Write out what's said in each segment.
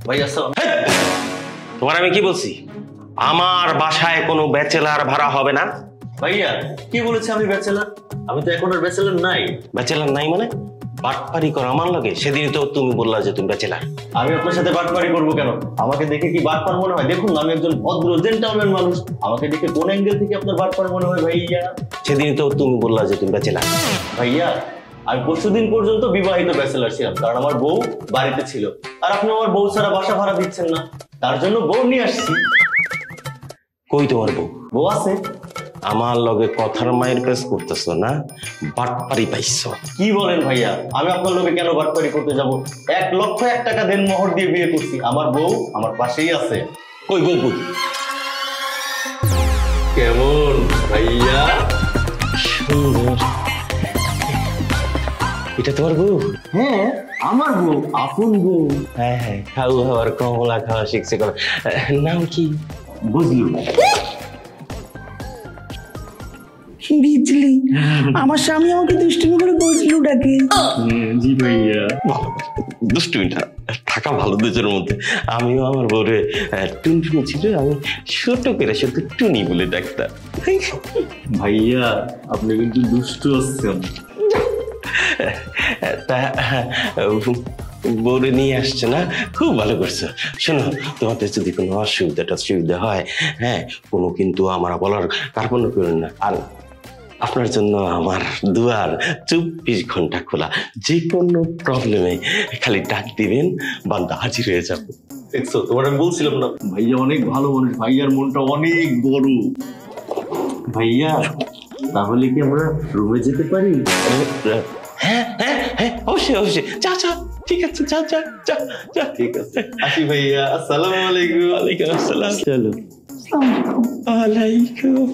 ভাই আসসালাম। তোমার আমি কি বলছি, আমার বাসায় কোনো ব্যাচেলার ভাড়া হবে না। ভাইয়া কি বলেছে আমি ব্যাচেলার? আমি তো এখন আর ব্যাচেলার নাই। ব্যাচেলার নাই মানে? বাটপারি কর আমার লাগে। সেদিনই তো তুমি বললা যে তুমি ব্যাচেলার। আমি আপনার সাথে বাটপারি করবো কেন? আমাকে দেখে কি বাটপার মনে হয়? দেখুন আমি একজন ভদ্র জেন্টলম্যান মানুষ, আমাকে দেখে কোন অ্যাঙ্গেল থেকে আপনার বাটপার মনে হয় ভাইয়া? সেদিনই তো তুমি বললা যে তুমি ব্যাচেলার। ভাইয়া আমি পরশুদিন পর্যন্ত বিবাহিত ব্যাচেলার ছিলাম, কারণ আমার বউ বাড়িতে ছিল। আর আপনি আমার বউ ছাড়া বাসা ভাড়া দিচ্ছেন না, তার জন্য বউ নিয়ে আসছি। কই তোমার বউ? বউ আছে। আমার লগে কথার মায়ের কাজ করতেছো না, বাটপারি পাইছো। কি বলেন ভাইয়া? আমি আপনার লোকে কেন বাটপারি করতে যাব? 1,01,000 টাকা দেন মোহর দিয়ে বিয়ে করছি, আমার বউ আমার পাশেই আছে। কই বউ কই? কেমন ভাইয়া? সুন্দর। এটা তোমার বউ? হ্যাঁ আমার বউ, আপন বউ। হ্যাঁ হ্যাঁ, খাওয়ার কমলা খাওয়া শিখছে। নাম কি? বুঝলু। বিজলি। আমার স্বামী আমাকে দুষ্টুমি করে বজলু ডাকে। জি ভাইয়া। ভালো, দুষ্টুমিটা থাকা ভালো দুজনের মধ্যে। আমিও আমার বউরে টুনটুনি ছিল, আমি ছোট করে শুধু টুনি বলে ডাকতাম। ভাইয়া আপনি কিন্তু দুষ্টু আছেন। তা বউরে নিয়ে আসছে না, খুব ভালো করছো। শোনো, তোমাদের যদি কোনো অসুবিধা হয়, হ্যাঁ, কোনো কিন্তু আমার বলার কার্পণ্য করেন না। আর আপনার জন্য আমার দুয়ার 24 ঘন্টা খোলা। যে কোনো প্রবলেমে খালি ডাক দিবেন, বান্দা হাজির হয়ে যাবে। দেখছো, তোমার আমি বলছিলাম না ভাইয়া অনেক ভালো মানুষ, ভাইয়ার মনটা অনেক বড়। ভাইয়া তাহলে কি আমরা রুমে যেতে পারি? হ্যাঁ হ্যাঁ হ্যাঁ, অবশ্যই অবশ্যই। যা যা, ঠিক আছে, যা যা যা যা। ঠিক আছে, আসি ভাইয়া। আসসালামু আলাইকুম। ওয়ালাইকুম আসসালাম। চলো। ওয়ালাইকুম।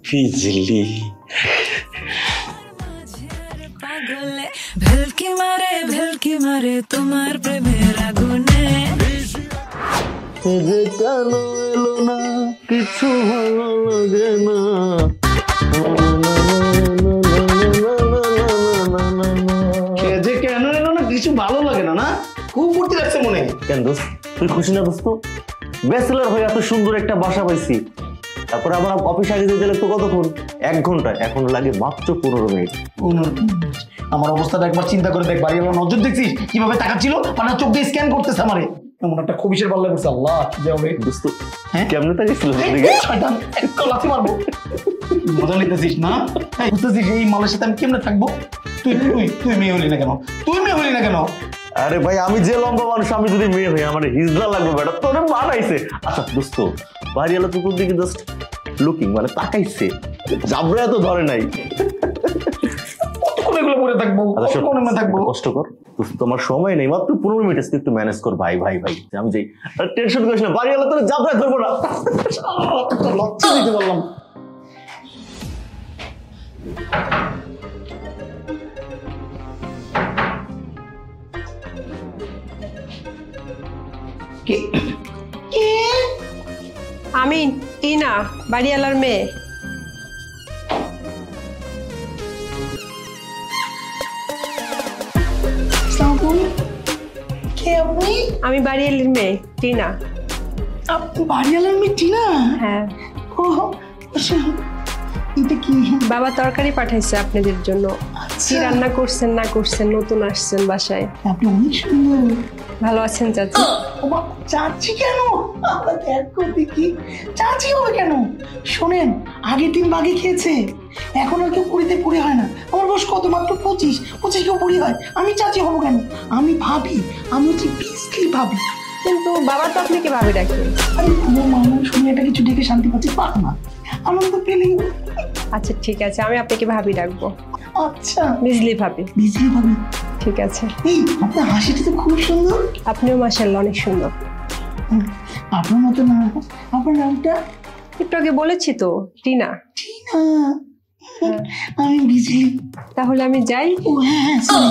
বিজলি ভেলকি মারে তোমার প্রেমের আগুনে। যে কেন এলো না, কিছু ভালো লাগে না। যে কেন এলো না, কিছু ভালো লাগে না। না খুব ফুর্তি লাগছে মনে। কেন দোস্ত, তুই খুশি না দোস্ত? ব্যাচেলার হয়ে এত সুন্দর একটা বাসা পাইছি, তারপরে আবার অফিস আগে যেতে লাগতো কতক্ষণ? 1 ঘন্টা, এখন লাগে মাত্র 15 মিনিট। আমার অবস্থাটা একবার চিন্তা করে দেখ। বাড়ি আমার নজর দেখছিস কিভাবে তাকাচ্ছিল, মানে চোখ দিয়ে স্ক্যান করতেছে আমারে। এমন একটা খবিসের পাল্লা করছে। আল্লাহ কি যাবে দোস্ত, হ্যাঁ কেমনে তাকিয়েছিল শয়তান, একটা লাথি মারবো। মজা নিতেছিস না? বুঝতেছিস এই মালের সাথে আমি কেমনে থাকবো? তুই তুই তুই মেয়ে হলি না কেন? তুই মেয়ে হলি না কেন? আরে ভাই, আমি যে লম্বা মানুষ, আমি যদি মেয়ে হই আমার হিজলা লাগবে বেটা, তোরে মানাইছে। আচ্ছা দোস্ত, বাড়ি এলো তোর দিকে জাস্ট লুকিং, মানে তাকাইছে, জাবরা তো ধরে নাই। কতক্ষণ এগুলো পরে থাকবো? কতক্ষণ থাকবো? কষ্ট কর, তোমার সময় নেই, মাত্র 15 মিনিট, একটু ম্যানেজ কর ভাই। ভাই ভাই আমি যাই, টেনশন করিস না, বাড়ি এলো তোর জাবরা ধরবো না। লজ্জা দিতে পারলাম। আমি টিনা, বাড়িওয়ালার মেয়ে। আমি বাড়িওয়ালির মেয়ে টিনা। বাড়িওয়ালার মেয়ে টিনা? হ্যাঁ। এটা কি? বাবা তরকারি পাঠাইছে আপনাদের জন্য। কি রান্না করছেন না করছেন, নতুন আসছেন বাসায়। আপনি অনেক সুন্দর। ভালো আছেন চাচি? চাচি কেন? দেখো দেখি, চাচি হবে কেন? শোনেন, আগের দিন বাগে খেয়েছে, এখন আর কেউ পুরীতে পুরি হয় না। আমার বয়স কত? মাত্র 25 কেউ পুরি হয়। আমি চাচি হবো কেন? আমি ভাবি, আমি হচ্ছে বিজলি ভাবি। কিন্তু বাবা তো আপনাকে ভাবে ডাকে। আরে কোনো মানুষ শুনে এটা কিছু ডেকে শান্তি পাচ্ছি পাক না, আনন্দ পেলেই। আচ্ছা ঠিক আছে, আমি আপনাকে ভাবি ডাকবো। আচ্ছা বিজলি ভাবি। বিজলি ভাবি, ঠিক আছে। এই আপনার হাসিটা তো খুব সুন্দর। আপনিও মাশাআল্লাহ অনেক সুন্দর। আপনার মতো না। আপনার নামটা? একটু আগে বলেছি তো, টিনা। টিনা? আমি বিজলি। তাহলে আমি যাই। ও হ্যাঁ, সরি।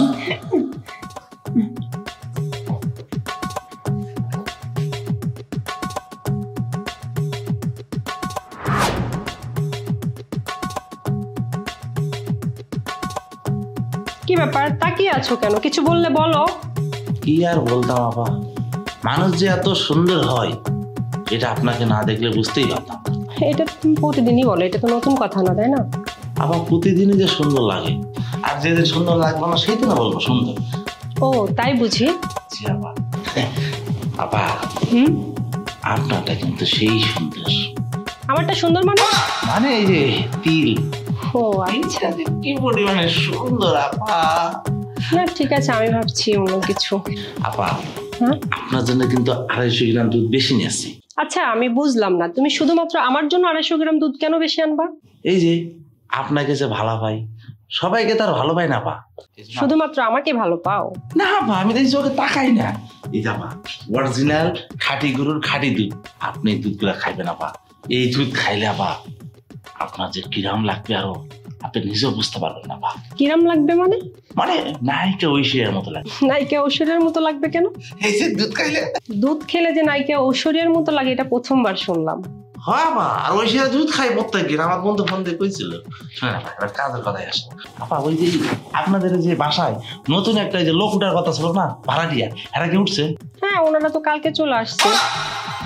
কি ব্যাপার, তাকিয়ে আছো কেন? কিছু বললে বলো। কি আর বলতাম আপা, মানুষ যে এত সুন্দর হয় এটা আপনাকে না দেখলে বুঝতেই পারতাম না। এটা তুমি প্রতিদিনই বলো, এটা তো নতুন কথা না, তাই না? আপা প্রতিদিনই যে সুন্দর লাগে, আর যেদিন সুন্দর লাগবে না সেই দিন বলবো সুন্দর। ও তাই বুঝি। জি আপা। আপা হুম, আপনারটা কিন্তু সেই সুন্দর, আমারটা সুন্দর মানে? মানে এই যে তিল, ও আচ্ছা, তিলটা যে কি পরিমাণে সুন্দর আপা। না ঠিক আছে, আমি ভাবছি অন্য কিছু। আপা হ্যাঁ আপনার জন্য কিন্তু 250 গ্রাম দুধ বেশি নিয়েছি। আচ্ছা, আমি বুঝলাম না, তুমি শুধুমাত্র আমার জন্য 250 গ্রাম দুধ কেন বেশি আনবা? এই যে আপনাকে যে ভালো পাই, সবাইকে তার ভালো পাই না পা। শুধুমাত্র আমাকে ভালো পাও? না পা, আমি তো এই চোখে তাকাই না। এই যাবা অরিজিনাল খাঁটি গরুর খাঁটি দুধ, আপনি এই দুধগুলা খাইবেন আপা। এই দুধ খাইলে আপা আপনার যে কিরাম লাগবে আরো আপনি নিজেও বুঝতে পারবেন না পা। কিরাম লাগবে মানে? মানে নায়িকা ঐশ্বরিয়ার মতো লাগবে। নায়িকা ঐশ্বরিয়ার মতো লাগবে কেন? এই যে দুধ খাইলে, দুধ খেলে যে নায়িকা ঐশ্বরিয়ার মতো লাগে এটা প্রথমবার শুনলাম। হ্যাঁ আপা, আর ঐশ্বরিয়া দুধ খাই প্রত্যেকদিন। আমার বন্ধু ফোন দিয়ে কইছিল। শোনেন আপা, এবার কাজের কথায় আসে আপা। ওই যে আপনাদের যে বাসায় নতুন একটা যে লোক উঠার কথা ছিল না, ভাড়াটিয়া, এরা কি উঠছে? হ্যাঁ, ওনারা তো কালকে চলে আসছে।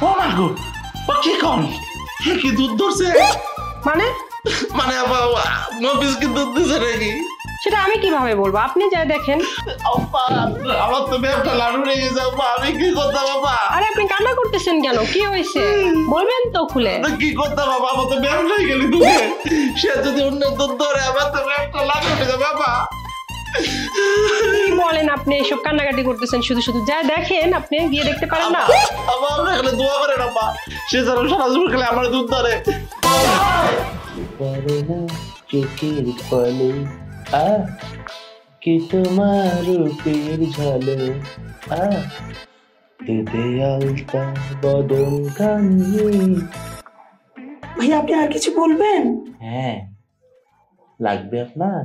ও মা গো, ও কি কম, কি দুধ ধরছে? মানে? মানে আপা মফিস কি দুধ দিছে নাকি? সেটা আমি কিভাবে বলবো, আপনি যাই দেখেন। আপা আমার তো ব্যবসা লাড়ু হয়ে গেছে আপা, আমি কি করতাম আপা? আরে আপনি কান্না করতেছেন কেন, কি হয়েছে বলবেন তো খুলে। কি করতাম আপা, আমার তো ব্যবসায় গেলি দুধে, সে যদি অন্য দুধ ধরে আমার তো ব্যবসা লাড়ু হয়ে যাবে আপা। কি বলেন আপনি, এসব কান্নাকাটি করতেছেন শুধু শুধু, যা দেখেন আপনি গিয়ে দেখতে পারেন না? আপা আমরা এখানে দোয়া করেন আপা, সে যেন সারা জীবন খেলে আমার দুধ ধরে। চোখের ফলে কি তোমার রূপের ঝালো, দুধে আলতা বদন কান্দি। ভাইয়া আপনি আর কিছু বলবেন? হ্যাঁ লাগবে আপনার?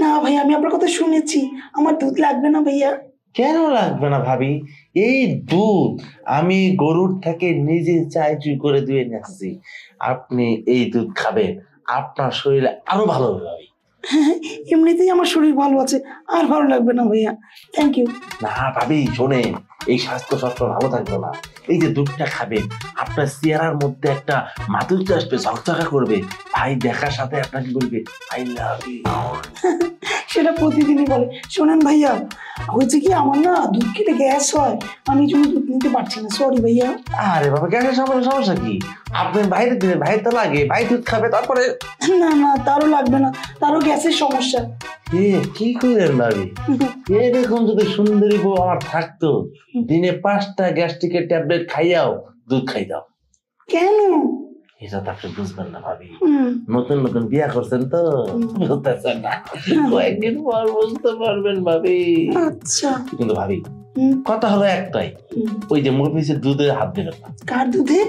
না ভাইয়া, আমি আপনার কথা শুনেছি, আমার দুধ লাগবে না ভাইয়া। কেন লাগবে না ভাবি? এই দুধ আমি গরুর থেকে নিজে চাই চুই করে দিয়ে নিচ্ছি। আপনি এই দুধ খাবেন, আপনার শরীরে আরো ভালো হবে ভাবি। এমনিতেই আমার শরীর ভালো আছে, আর ভালো লাগবে না ভাইয়া, থ্যাংক ইউ। না ভাবি শোনেন, এই স্বাস্থ্য সবসময় ভালো থাকবে না। এই যে দুধটা খাবেন, আপনার চেহারার মধ্যে একটা মাধুর্য আসবে, ঝকঝকা করবে। ভাই দেখার সাথে আপনাকে বলবে আই লাভ ইউ। সেটা প্রতিদিনই বলে। শোনেন ভাইয়া, হয়েছে কি আমার না দুধ খেলে গ্যাস হয়, আমি এই জন্য দুধ নিতে পারছি না, সরি ভাইয়া। আরে বাবা গ্যাসের সমস্যা কি? আপনি বাইরে দিনে ভাই তো লাগে, ভাই দুধ খাবে তারপরে। না না, তারও লাগবে না, তারও গ্যাসের সমস্যা। কি করেন ভাবি? এরকম যদি সুন্দরী বউ আমার থাকতো, দিনে 5টা গ্যাস্ট্রিকের ট্যাবলেট খাইয়াও দুধ খাইতাম। কেন? এটা তো আপনি বুঝবেন না ভাবি, নতুন নতুন বিয়া করছেন তো বুঝতেছেন না, কয়েকদিন পর বুঝতে পারবেন ভাবি। আচ্ছা কিন্তু ভাবি কথা হলো একটাই, ওই যে মফিসের দুধে হাত দেবেন না। কার দুধে?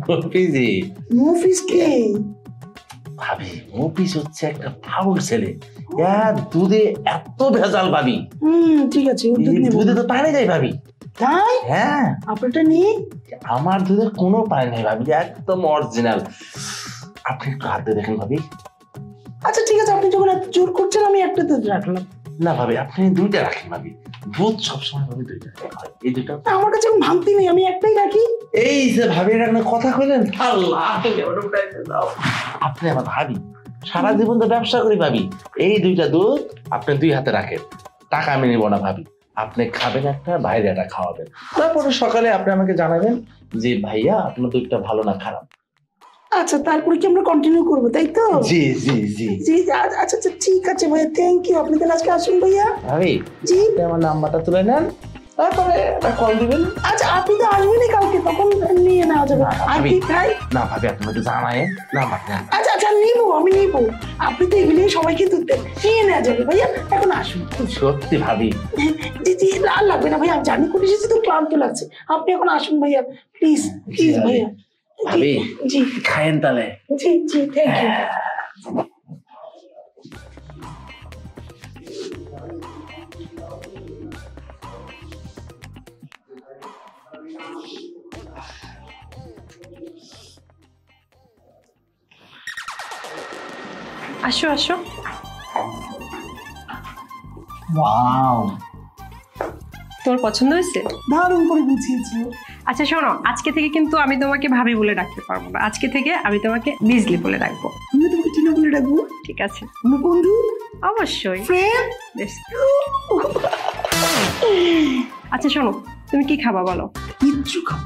মফিসে। মফিস কে? ভাবি মফিস হচ্ছে একটা ফাউল ছেলে, দুধে এত ভেজাল ভাবি। ঠিক আছে, ওর দুধ নেব। দুধে তো পানি যায় ভাবি। তাই? হ্যাঁ আপনারটা নিয়ে? আমার দুধে কোনো পানি নেই ভাবি, একদম অরিজিনাল। আপনি একটু হাত দিয়ে দেখেন ভাবি। আচ্ছা ঠিক আছে, আপনি যখন এত জোর করছেন আমি একটা দুধ রাখলাম। না ভাবি আপনি 2টা রাখেন ভাবি, দুধ সবসময় ভাবি 2টা হয়, এই 2টা। আমার কাছে এখন ভাঙতি নেই, আমি একটাই রাখি। এই যে ভাবি এটা কথা কইলেন, আল্লাহ আপনি আমার ভাবি, সারা জীবন তো ব্যবসা করি ভাবি। এই 2টা দুধ আপনি 2 হাতে রাখেন, টাকা আমি নেব না ভাবি। আপনি খাবেন একটা, বাইরে একটা খাওয়াবেন, তারপরে সকালে আপনি আমাকে জানাবেন যে ভাইয়া আপনার দুধটা ভালো না খারাপ। আচ্ছা তারপরে কি আমরা কন্টিনিউ করবো, তাই তো? জি জি জি জি আচ্ছা আচ্ছা ঠিক আছে ভাইয়া, থ্যাংক ইউ। আপনি তাহলে আজকে আসুন ভাইয়া। ভাবি জি আমার নাম্বারটা তুলে নেন, তারপরে কল দিবেন। আচ্ছা আপনি তো আসবেনই কালকে, তখন নিয়ে নেওয়া যাবে। আর কি খাই? না ভাবি আপনি একটু জানায় নাম্বার নেন। আচ্ছা আচ্ছা নিবো, আমি নিবো। আপনি তো এগুলি সবাইকে দুধ দেন, নিয়ে নেওয়া যাবে ভাইয়া। এখন আসুন। সত্যি ভাবি? জি জি, আর লাগবে না ভাইয়া, আমি জানি করে এসেছি তো, ক্লান্ত লাগছে। আপনি এখন আসুন ভাইয়া, প্লিজ প্লিজ ভাইয়া। ভাবি জি খায়েন তাহলে। জি জি, থ্যাংক ইউ। আসো আসো। ওয়াও তোমার পছন্দ হয়েছে? দারুণ করে গুছিয়েছো। আচ্ছা শোনো, আজকে থেকে কিন্তু আমি তোমাকে ভাবি বলে ডাকতে পারবো না, আজকে থেকে আমি তোমাকে বিজলি বলে ডাকবো। আমি তোমাকে টিনা বলে ডাকবো। ঠিক আছে? আমার বন্ধু, অবশ্যই। ফ্রেন্ড। বেশ। আচ্ছা শোনো, তুমি কি খাবা বলো? কিচ্ছু খাবো।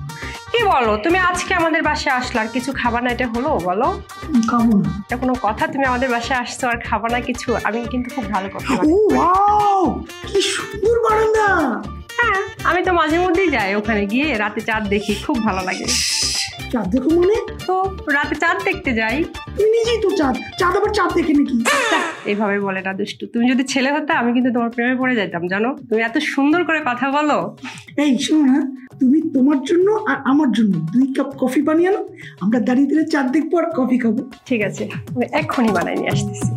কি বলো, তুমি আজকে আমাদের বাসায় আসলে আর কিছু খাবা না, এটা হলো বলো? খাবো না। এটা কোনো কথা? তুমি আমাদের বাসায় আসছো আর খাবা না কিছু? আমি কিন্তু খুব ভালো করতে পারি। ও ওয়াও, কি সুন্দর বারান্দা। হ্যাঁ, আমি তো মাঝে মধ্যেই যাই ওখানে, গিয়ে রাতে চাঁদ দেখি, খুব ভালো লাগে। চাঁদ দেখো মানে? তো রাতে চাঁদ দেখতে যাই। তুমি নিজেই তো চাঁদ, চাঁদ আবার চাঁদ দেখে নাকি? এইভাবে বলে না দুষ্টু, তুমি যদি ছেলে হতে আমি কিন্তু তোমার প্রেমে পড়ে যেতাম জানো, তুমি এত সুন্দর করে কথা বলো। এই শোনো না, তুমি তোমার জন্য আর আমার জন্য 2 কাপ কফি বানিয়ে আনো, আমরা দাঁড়িয়ে দাঁড়িয়ে চাঁদ দেখবো আর কফি খাবো। ঠিক আছে, আমি এক্ষুনি বানাই নিয়ে আসতেছি।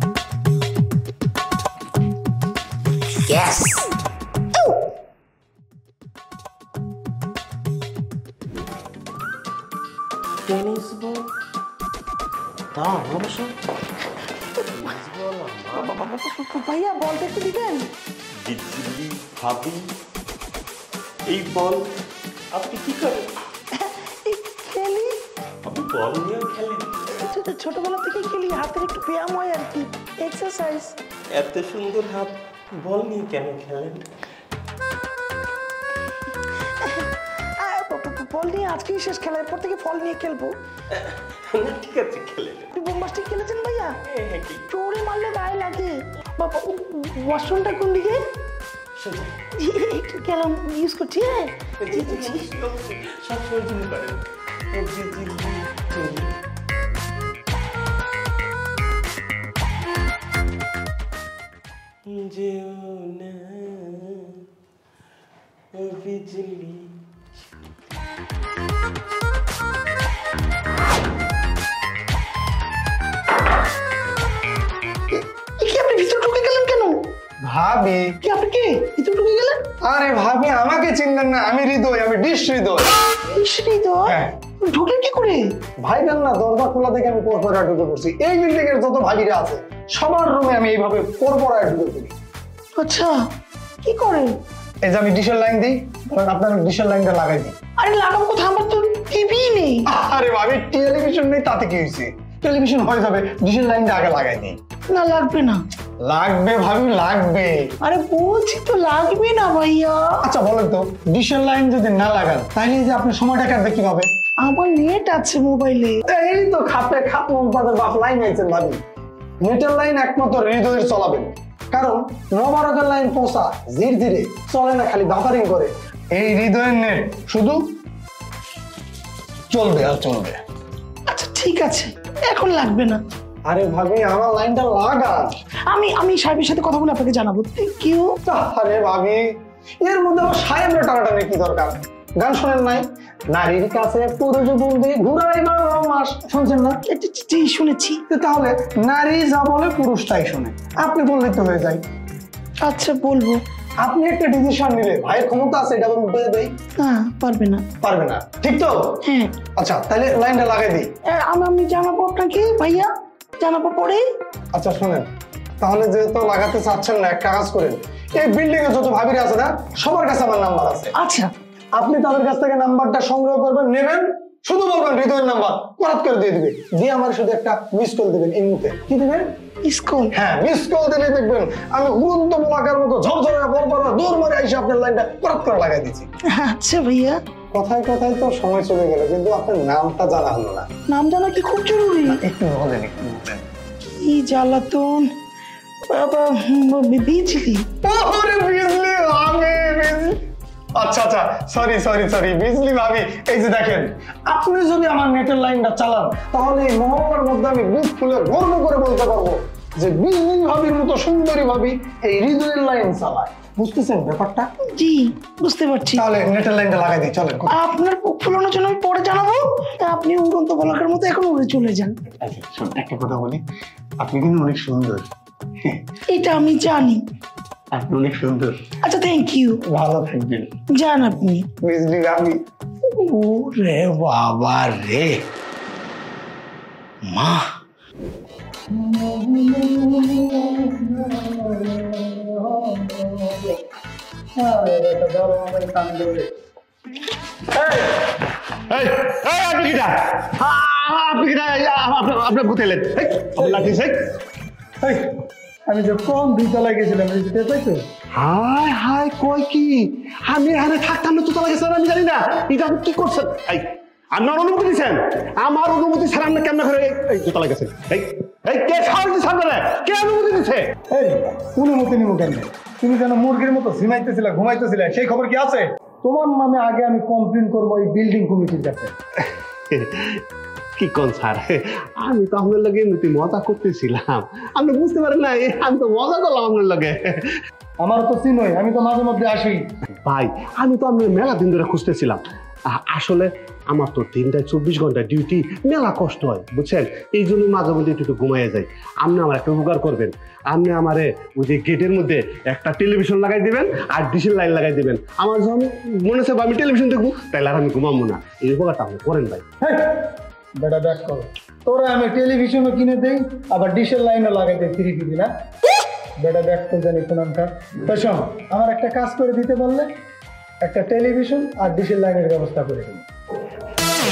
ভাইয়া বলতে একটু দিবেন? বিজলি ভাবি, এই বল আপনি কি করেন? খেলি, আপনি বল নিয়েও খেলেন? ছোটবেলা থেকে খেলি, হাতের একটু ব্যায়াম হয় আর কি, এক্সারসাইজ। এত সুন্দর হাত, বল নিয়ে কেন খেলেন? বল নিয়ে আজকেই শেষ খেলা, এরপর থেকে ফল নিয়ে খেলবো। না ঠিক আছে, খেলেন। আপনি বোমবাস্টিক খেলেছেন ভাইয়া? চোরে মারলে গায়ে লাগে। বাবা, ওয়াশরুমটা কোন দিকে? একটু গেলাম, ইউজ করছি। হ্যাঁ সবসময় জন্য করেন। যেও না ও বিজলি। কি আপনি ভিতরে ঢুকে গেলেন কেন? ভাবি, কি আপনি কে ভিতরে ঢুকে গেলেন? আরে ভাবি আমাকে চিনলেন না? আমি হৃদয়, আমি ডিশ হৃদয়। সেটাই তো। হ্যাঁ। ঢুকলেন কি করে? ভাই জান না, দরজা খোলা থেকে আমি পরপরায় ঢুকে পড়ছি। এই বিল্ডিং এর যত ভাবিরা আছে সবার রুমে আমি এইভাবে পরপরায় ঢুকে পড়ি। আচ্ছা, কি করেন? এই যে আমি ডিশের লাইন দিই, ধরেন আপনার ডিশের লাইনটা লাগাই দিই। আরে লাগাবো কোথায়, আমার তো টিভি নেই। আরে ভাবি, টেলিভিশন নেই তাতে কি হয়েছে? টেলিভিশন হয়ে যাবে, ডিশের লাইনটা আগে লাগাই দিই। না লাগবে না। লাগবে ভাবি, লাগবে। আরে বলছি তো লাগবে না ভাইয়া। আচ্ছা বলেন তো, ডিশের লাইন যদি না লাগান তাহলে এই যে আপনি সময়টা কাটবে কিভাবে? আমার নেট আছে মোবাইলে। এই তো খাপে খাপ মমতাজের বাপ লাইন আইছেন ভাবি। নেটের লাইন একমাত্র হৃদয়ের চলাবেন, কারণ নবরকের লাইন পোষা ধীরে ধীরে চলে না, খালি বাফারিং করে। এই হৃদয়ের নেট শুধু চলবে আর চলবে। আচ্ছা ঠিক আছে, এখন লাগবে না। আরে ভাবি, আমার লাইনটা লাগান। আমি সাহেবের সাথে কথা বলে আপনাকে জানাবো। Thank you. আরে ভাবি, এর মধ্যে আবার সাহেবের টানাটানি কি দরকার? গান শোনেন নাই? নারীর কাছে পুরুষ বন্দি ঘুরাই 12 মাস, শুনছেন না? জি শুনেছি। তাহলে নারী যা বলে পুরুষ তাই শোনে, আপনি বললে তো হয়ে যায়। আচ্ছা বলবো। আপনি একটা ডিসিশন নিলে ভাইয়ের ক্ষমতা আছে এটা বলতে দেই? না পারবে না। পারবে না, ঠিক তো? হ্যাঁ। আচ্ছা তাহলে লাইনটা লাগাই দিই। আমি জানাবো আপনাকে ভাইয়া, জানাবো পরে। আচ্ছা শুনেন, তাহলে যেহেতু লাগাতে চাচ্ছেন না, একটা কাজ করেন, এই বিল্ডিং এ যত ভাবিরা আছে না, সবার কাছে আমার নাম্বার আছে। আচ্ছা আপনি তাদের কাছ থেকে নাম্বারটা সংগ্রহ করবেন, নেবেন, শুধু বলবেন হৃদয়ের নাম্বার, করাত করে দিয়ে দিবে, দিয়ে আমার শুধু একটা মিস কল দিবেন। এই মুহূর্তে কি দিবেন? স্কুল। হ্যাঁ, মিস কল দিলে দেখবেন আমি উড়ন্ত মোলাকার মতো ঝরঝরে পরপর দৌড় মারে এসে আপনার লাইনটা করাত করে লাগাই দিচ্ছি। আচ্ছা ভাইয়া। কথায় কথায় তো সময় চলে গেল, কিন্তু আপনার নামটা জানা হলো না। নাম জানা কি খুব জরুরি? একটু বলেন, একটু বলেন। কি জ্বালাতন বাবা, বিজলি। ওরে বিজলি ভাবি, বিজলি। আচ্ছা আচ্ছা, সরি সরি সরি, বিজলি ভাবি। এই যে দেখেন, আপনি যদি আমার নেটের লাইনটা চালান তাহলে এই মহল্লার মধ্যে আমি বুক খুলে গর্ব করে বলতে পারবো যে বিজলি ভাবির মতো সুন্দরী ভাবি এই হৃদয়ের লাইন চালায়। বুঝতেছেন ব্যাপারটা? জি বুঝতে পারছি। তাহলে নেটের লাইনটা লাগাই দিই, চলেন। আপনার বুক ফুলানোর জন্য আমি পরে জানাবো, আপনি উড়ন্ত বলাকার মতো এখন উড়ে চলে যান। আচ্ছা শোন, একটা কথা বলি, আপনি কিন্তু অনেক সুন্দর। এটা আমি জানি। আপনি অনেক সুন্দর। আচ্ছা থ্যাংক ইউ। ভালো থাকবেন। যান আপনি। বিজলি ভাবি। ওরে বাবা রে মা। আপনার গুতেলেন আমি যে কম 2 তলায় গেছিলাম পাইছো? হায় হায় কয় কি আমি এখানে থাকতাম না, তো তলা গেছিলাম আমি জানি না। এটা আপনি কি করছেন? আপনার অনুমতি দিচ্ছেন? আমার অনুমতি ছাড়া আপনি কেমন করে এই দোতলা গেছেন? কে সাহস দিচ্ছে আপনারা? কে অনুমতি দিচ্ছে? অনুমতি নিব কেন? তুমি যেন মুরগির মতো ঝিমাইতেছিলে, ঘুমাইতেছিলে, সেই খবর কি আছে? তোমার নামে আগে আমি কমপ্লেন করবো এই বিল্ডিং কমিটির কাছে। কি কোন স্যার, আমি তো আপনার লগে এমনিতে মজা করতেছিলাম, আপনি বুঝতে পারেন না? আমি তো মজা করলাম আপনার লগে। আমার তো চিনোই, আমি তো মাঝে মধ্যে আসি। ভাই আমি তো আপনার মেলা দিন ধরে খুঁজতেছিলাম। আসলে আমার তো 24 ঘন্টা ডিউটি, মেলা কষ্ট হয় বুঝছেন, এই জন্য মাঝে মধ্যে একটু ঘুমাইয়া যাই। আপনি আমার একটা উপকার করবেন, আপনি আমারে ওই যে গেটের মধ্যে একটা টেলিভিশন লাগাই দিবেন আর ডিশের লাইন লাগাই দিবেন। আমার যখন মনে হচ্ছে আমি টেলিভিশন দেখবো, তাইলে আর আমি ঘুমাবো না। এই উপকারটা আপনি করেন ভাই। বেটা ব্যাক করো, তোরা আমি টেলিভিশনও কিনে দেই, আবার ডিশের লাইনও লাগাই দেই ফ্রি দিবি না? বেটা ব্যাক তো জানি কোনটা। তো শোন, আমার একটা কাজ করে দিতে বললে একটা টেলিভিশন আর ডিশের লাইনের ব্যবস্থা করে দিই।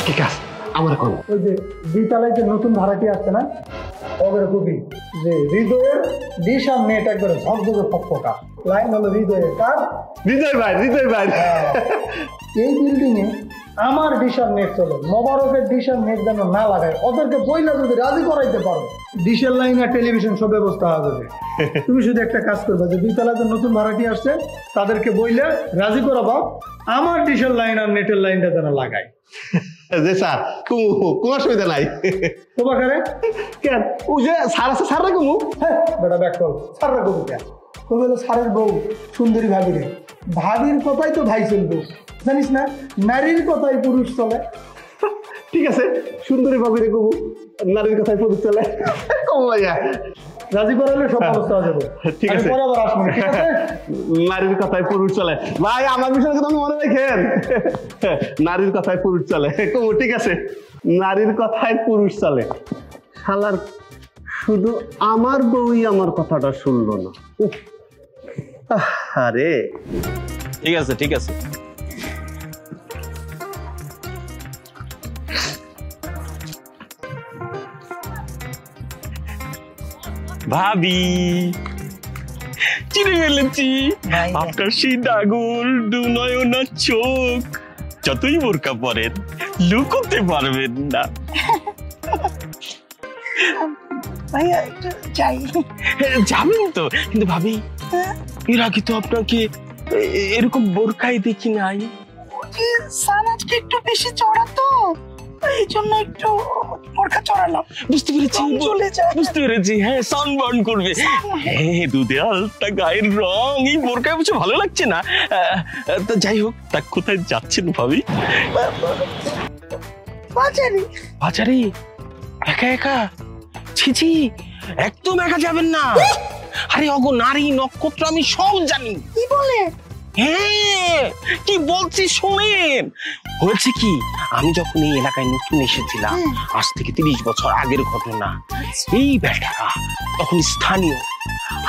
ঠিক আছে, আমার কোন ওই যে 2 তলায় যে নতুন ভাড়াটি আসছে না, ওদের কবি যে হৃদয়ের ডিশ আর নেট একবারে ঝকঝকে ফকফকা। লাইন হলো হৃদয়ের, কার? হৃদয় ভাই, হৃদয় ভাই। এই বিল্ডিং এ আমার ডিশ আর নেট চলে, মোবারকের ডিশ আর নেট যেন না লাগায়। ওদেরকে বইলা যদি রাজি করাইতে পারো, ডিশের লাইন আর টেলিভিশন সব ব্যবস্থা হয়ে যাবে। তুমি শুধু একটা কাজ করবে, যে 2 তলায় যে নতুন ভাড়াটি আসছে তাদেরকে বইলে রাজি করাবা আমার ডিশের লাইন আর নেটের লাইনটা যেন লাগায়। যে স্যার কোনো অসুবিধা নাই। তোমাকে কেন ওই যে স্যার আছে, স্যার রাখবো। হ্যাঁ বেটা ব্যাক কর, স্যার রাখবো কেন? তুমি হলো স্যারের বউ, সুন্দরী ভাবি রে। ভাবির কথাই তো ভাই চলবো, জানিস না? নারীর কথাই পুরুষ চলে। ঠিক আছে, সুন্দরী ভাবি রে কবু, নারীর কথাই পুরুষ চলে। কম ভাইয়া রাজি করালে সব ব্যবস্থা হয়ে যাবে। ঠিক আছে, পরে আবার আসবো, ঠিক আছে? নারীর কথায় পুরুষ চলে ভাই, আমার বিষয়ে কথা মনে রাখেন। নারীর কথায় পুরুষ চলে কবু, ঠিক আছে? নারীর কথায় পুরুষ চলে। শালার শুধু আমার বউই আমার কথাটা শুনলো না। আরে ঠিক আছে ঠিক আছে। ভাবি চিনে ফেলেছি আপনার সেই ডাগল দুনয়না চোখ, যতই বোরকা পরেন লুকোতে পারবেন না। ভাইয়া একটু যাই। যাবেন তো, কিন্তু ভাবি এর আগে তো আপনাকে এরকম বোরকাই দেখি নাই। সান আজকে একটু বেশি চড়া তো, এই জন্য একটু বোরকা চড়ালাম। বুঝতে পেরেছি, বুঝতে পেরেছি। হ্যাঁ, সানবার্ন করবে। হ্যাঁ, দুধে আলতা গায়ের রং, এই বোরকায় কিছু ভালো লাগছে না। তা যাই হোক, তা কোথায় যাচ্ছেন ভাবি? বাজারে। বাজারে একা একা? ছিছি, একদম একা যাবেন না। আরে অগো নারী নক্ষত্র আমি সব জানি। কি বলে? হ্যাঁ, কি বলছি শোনেন। হয়েছে কি, আমি যখন এই এলাকায় নতুন এসেছিলাম, আজ থেকে 30 বছর আগের ঘটনা, এই বেটারা তখন স্থানীয়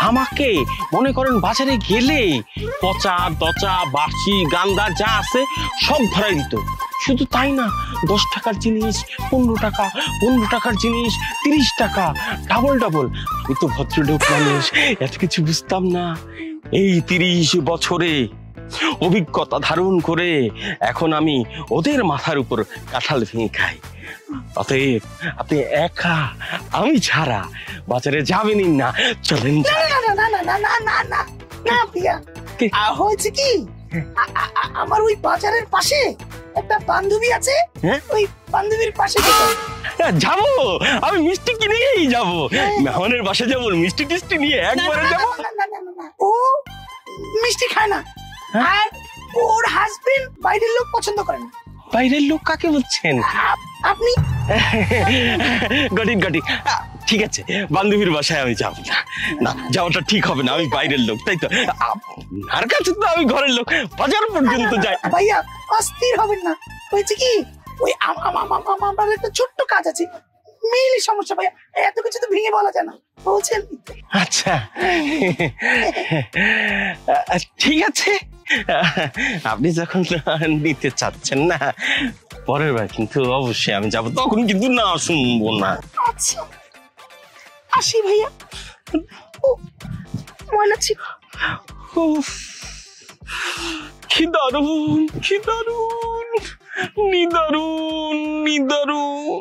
আমাকে মনে করেন বাজারে গেলে পচা দচা বাসি গান্দা যা আছে সব ধরাই দিত। শুধু তাই না, 10 টাকার জিনিস 15 টাকা, 15 টাকার জিনিস 30 টাকা, ডাবল ডাবল। আমি তো ভদ্রলোক মানুষ, এত কিছু বুঝতাম না। এই 30 বছরে অভিজ্ঞতা ধারণ করে এখন আমি ওদের মাথার উপর কাঁঠাল ভেঙে খাই। অতএব আপনি একা, আমি ছাড়া বাজারে যাবেনই না। চলেন। না না না না না না না না প্রিয়া, হয়েছে কি, আমার ওই বাজারের পাশে একটা বান্ধবী আছে, ওই বান্ধবীর পাশে যাবো। আমি মিষ্টি কিনেই যাবো, মেহমানের বাসা যাবো, মিষ্টি টিষ্টি নিয়ে একবারে যাবো। ও মিষ্টি খায় না, আর ওর হাজবেন্ড বাইরের লোক পছন্দ করে না। বাইরের লোক কাকে বলছেন আপনি? গটি গটি, ঠিক আছে, বান্ধবীর বাসায় আমি যাবো না। না, যাওয়াটা ঠিক হবে না, আমি বাইরের লোক, তাই তো? আর কাছে তো আমি ঘরের লোক, বাজার পর্যন্ত যাই। ভাইয়া অস্থির হবেন না, হয়েছে কি, ওই আমার একটা ছোট্ট কাজ আছে, মেইলি সমস্যা ভাইয়া, এত কিছু তো ভেঙে বলা যায় না, বলছেন? আচ্ছা, ঠিক আছে, আপনি যখন নিতে চাচ্ছেন না, পরের বার কিন্তু অবশ্যই আমি যাব, তখন কিন্তু না শুনবো না। আচ্ছা আসি ভাইয়া। ও ময়লা ছিল। কি দারুণ, কি দারুণ, নিদারুণ, নিদারুণ।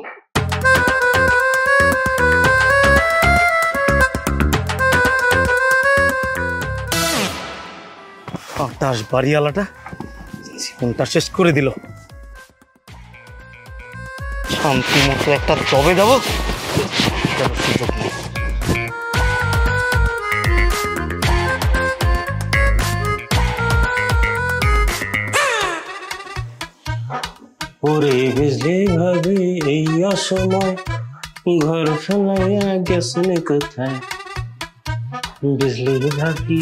দাস বাড়িওয়ালাটা জীবনটা শেষ করে দিল। শান্তি মতো একটা জবে দেবো, সুযোগ নেই। ওরে বুঝলে ভাবি এই অসময় ঘর ফেলাইয়া গেছেন কোথায়, বুঝলে ভাবি।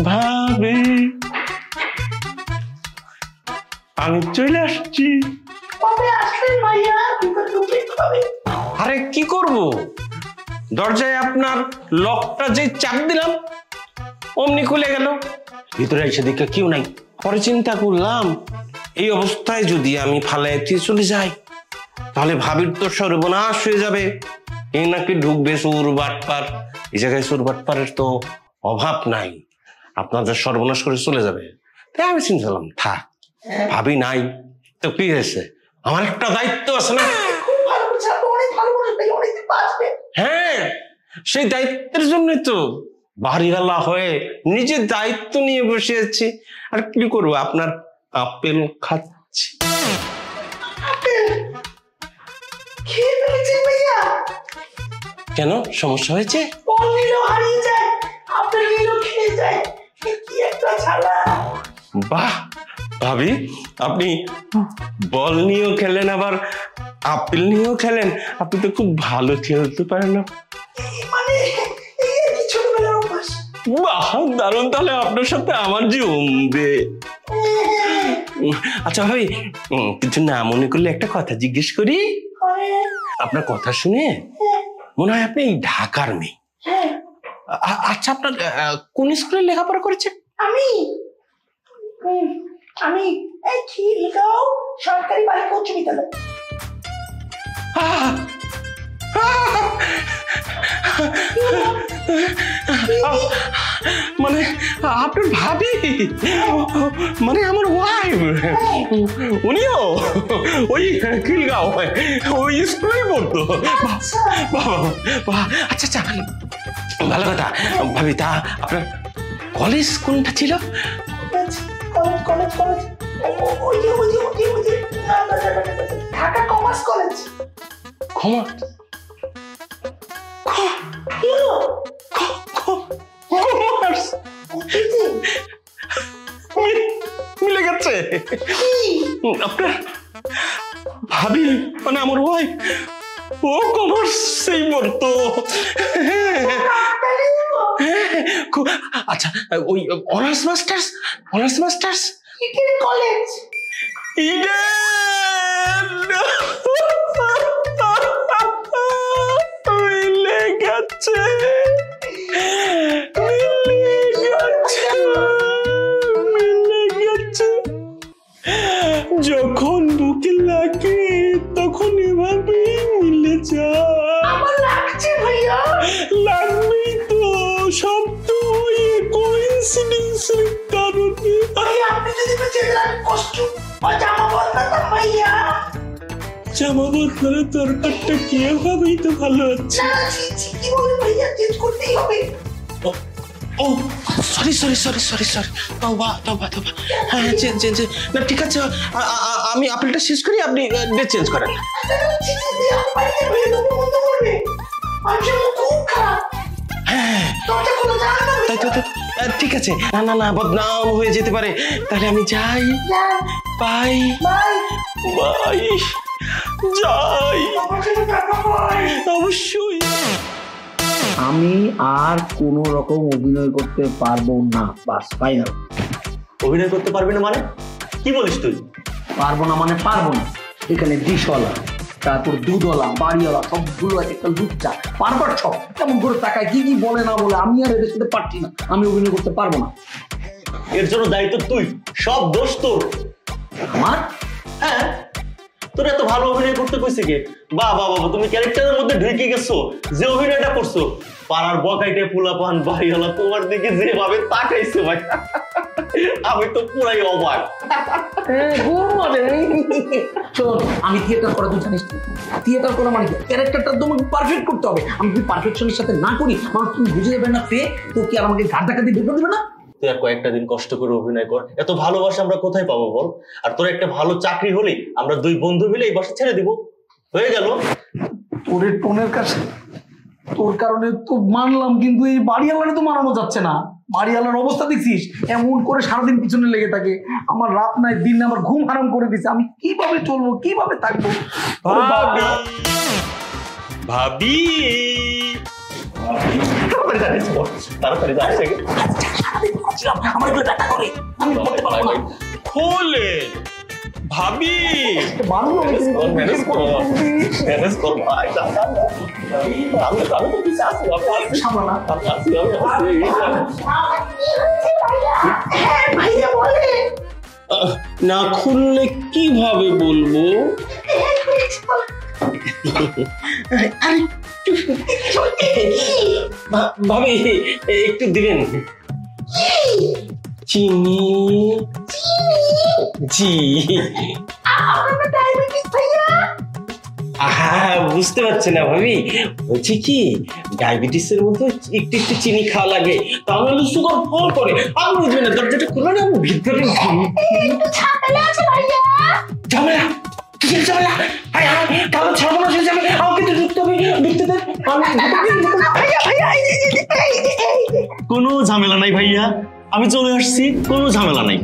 ভাবি আমি চলে আসছি। কবে আসলেন ভাইয়া? আরে কি করব, দরজায় আপনার লকটা যে চাপ দিলাম অমনি খুলে গেল, ভিতরে এসে দেখে কেউ নাই। পরে চিন্তা করলাম এই অবস্থায় যদি আমি ফালাইতে চলে যাই তাহলে ভাবির তো সর্বনাশ হয়ে যাবে। এই নাকি ঢুকবে চোর বাটপার, এই জায়গায় চোর বাটপারের তো অভাব নাই, আপনাদের সর্বনাশ করে চলে যাবে। তাই আমি চিন্তা করলাম থাক, ভাবি নাই তো কি হয়েছে, আমার একটা দায়িত্ব আছে না। হ্যাঁ, সেই দায়িত্বের জন্যই তো বাড়িওয়ালা হয়ে নিজের দায়িত্ব নিয়ে বসে আছি। আর কি করবো, আপনার আপেল খাচ্ছি। কেন, সমস্যা হয়েছে? বাহ ভাবি, আপনি বল নিয়েও খেলেন আবার আপেল নিয়েও খেলেন, আপনি তো খুব ভালো খেলতে পারেন না। বাহ দারুণ, তাহলে আপনার সাথে আমার জমবে। আচ্ছা ভাবি, কিছু না মনে করলে একটা কথা জিজ্ঞেস করি? আপনার কথা শুনে মনে হয় আপনি ঢাকার মেয়ে। আচ্ছা, আপনার কোন স্কুলে লেখাপড়া করেছেন? আমি এই খিলগাঁও সরকারি বালিকা উচ্চ বিদ্যালয়। মানে আপনার ভাবি, মানে আমার ওয়াইফ, উনিও ওই খিলগাঁও ওই স্কুলে পড়তো। আচ্ছা আচ্ছা, ভালো কথা। ভাবি, তা আপনার কলেজ কোনটা ছিল? Dhaka commerce college. মিলে গেছে আপনার ভাবি, মানে আমার ওয়াইফ, ও কমার্সেই পড়তো। আচ্ছা, ওই honours masters, honours masters Eden college. মিলে গেছে, মিলে গেছে। যখন বুকে লাগে তখন এভাবে মিলে যায়। আমার লাগছে ভাইয়া। লাগবেই তো, সব তো ওই কোইন্সিডেন্সের কারণে। আপনি যদি বেঁচে কষ্ট জামা বদলাতাম ভাইয়া। জামা বদলানোর দরকারটা কি, এভাবেই তো ভালো আছে। কি বলে ভাইয়া, চেঞ্জ করতেই হবে। Oh sorry sorry sorry sorry sorry, তওবা তওবা তওবা। হ্যাঁ না ঠিক আছে, আমি আপেলটা শেষ করি, আপনি ডেট চেঞ্জ করেন। হ্যাঁ তাই তো, ঠিক আছে। না না না, বদনাম হয়ে যেতে পারে, তাহলে আমি যাই। বাই বাই, যাই। অবশ্যই। আমি আর কোনো রকম অভিনয় করতে পারবো না, বাস ফাইনাল। অভিনয় করতে পারবি না মানে কি বলিস তুই? পারবো না মানে পারবো না। এখানে ডিশওয়ালা, তারপর দুধওয়ালা, বাড়িওয়ালা সবগুলো এক একটা লুচ্চা পারবার সব কেমন করে তাকায় কি কি বলে না বলে, আমি আর এদের সাথে পারছি না, আমি অভিনয় করতে পারবো না। এর জন্য দায়িত্ব তুই, সব দোষ তোর। আমার হ্যাঁ, তোর এত ভালো অভিনয় করতে কইছে কে? বাহ বাহ বাহ, তুমি ক্যারেক্টারের মধ্যে ঢুকে গেছো, যে অভিনয়টা করছো। পাড়ার বকাইটে পোলাপান বাড়িওয়ালা তোমার দিকে যেভাবে তাকাইছে ভাই, আমি তো পুরাই অবাক। শোন, আমি থিয়েটার করা তুই জানিস, থিয়েটার করা মানে ক্যারেক্টারটা তোমাকে পারফেক্ট করতে হবে। আমি যদি পারফেকশনের সাথে না করি, আমার তুমি বুঝে যাবে না ফে, তো কি আর আমাকে ঘাট ধাক্কা দিয়ে ঢুকে দেবে না? তুই আর কয়েকটা দিন কষ্ট করে অভিনয় কর, এত ভালোবাসা আমরা কোথায় পাবো বল? আর তোর একটা ভালো চাকরি হলে আমরা দুই বন্ধু মিলে এই বাসা ছেড়ে দিব, হয়ে গেল। তোর টোনের কাছে তোর কারণে তো মানলাম, কিন্তু এই বাড়িওয়ালারে তো মানানো যাচ্ছে না। বাড়িওয়ালার অবস্থা দেখছিস, এমন করে সারাদিন পিছনে লেগে থাকে, আমার রাত নাই দিন নাই, আমার ঘুম হারাম করে দিছে। আমি কিভাবে চলবো, কিভাবে থাকবো? ভাবি তাড়াতাড়ি আমার এগুলো ব্যাটা করে, আমি করতে পারবো না। খোলে ভাবি, না খুললে কিভাবে বলবো? ভাবি একটু দিবেন চিনি? জি। বুঝতে পারছি না ভাবি, বলছি কি ডায়াবেটিসের মধ্যে একটু একটু চিনি খাওয়া লাগে, তাহলে সুগার ফল করে। আমি বুঝবেন না, দরজাটা খুলে না, ভিতরে ঝামেলা কিসের ঝামেলা? কারণ ছাড়বো না সে ঝামেলা, আমাকে তো ঢুকতে হবে, ঢুকতে দেন। কোনো ঝামেলা নাই ভাইয়া, আমি চলে আসছি, কোনো ঝামেলা নাই।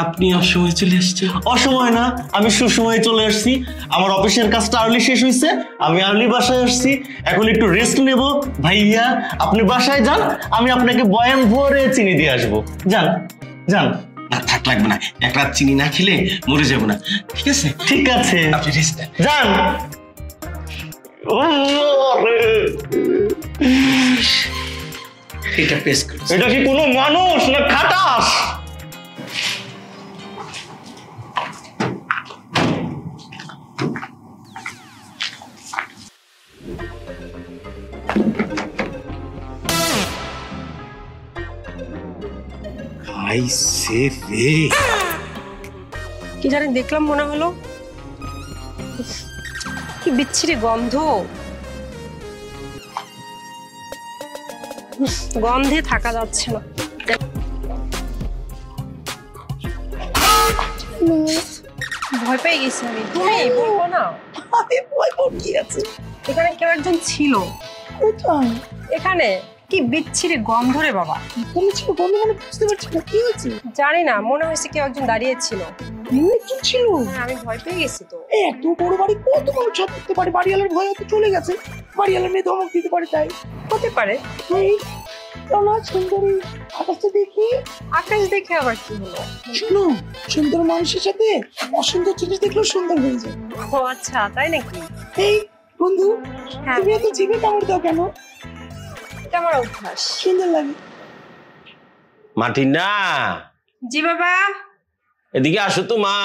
আপনি অসময়ে চলে আসছেন? অসময় না, আমি সুসময়ে চলে আসছি। আমার অফিসের কাজটা আর্লি শেষ হয়েছে, আমি আর্লি বাসায় আসছি, এখন একটু রেস্ট নেব। ভাইয়া আপনি বাসায় যান, আমি আপনাকে বয়ান ভরে চিনি দিয়ে আসবো। যান যান। না থাক, লাগবে না, এক রাত চিনি না খেলে মরে যাবো না। ঠিক আছে? ঠিক আছে, আপনি রেস্ট নেন, যান। এটা পেশ করছে, এটা কি কোনো মানুষ না খাটাস? কি জানি দেখলাম, মনে হলো কি বিচ্ছিরি গন্ধ, গন্ধে থাকা যাচ্ছে না। ভয় পেয়ে গেছি আমি। তুমি বলবো না? কি আছে এখানে কেউ একজন ছিল। কোথায়? এখানে কি বিচ্ছিরি গন্ধ রে বাবা। তুমি ছিল গন্ধ মানে বুঝতে পারছি না, কি হয়েছে? জানি না, মনে হয়েছে কেউ একজন দাঁড়িয়ে ছিল। কি ছিল? আমি ভয় পেয়ে গেছি তো। এত বড় বাড়ি, কত মানুষ থাকতে পারে? বাড়িওয়ালার ভয় হয়তো চলে গেছে, বাড়িওয়ালার মেয়ে ধমক দিতে পারে, তাই হতে পারে। এই চলো সুন্দরী আকাশটা দেখি। আকাশ দেখে আবার কি হলো? শোনো, সুন্দর মানুষের সাথে অসুন্দর জিনিস দেখলেও সুন্দর হয়ে যায়। ও আচ্ছা, তাই নাকি? এই বন্ধু, হ্যাঁ। তুমি এত জিভে কামড় দাও কেন? এটা আমার অভ্যাস। সুন্দর লাগে। মাটি না, জি বাবা। এদিকে আসো তো মা।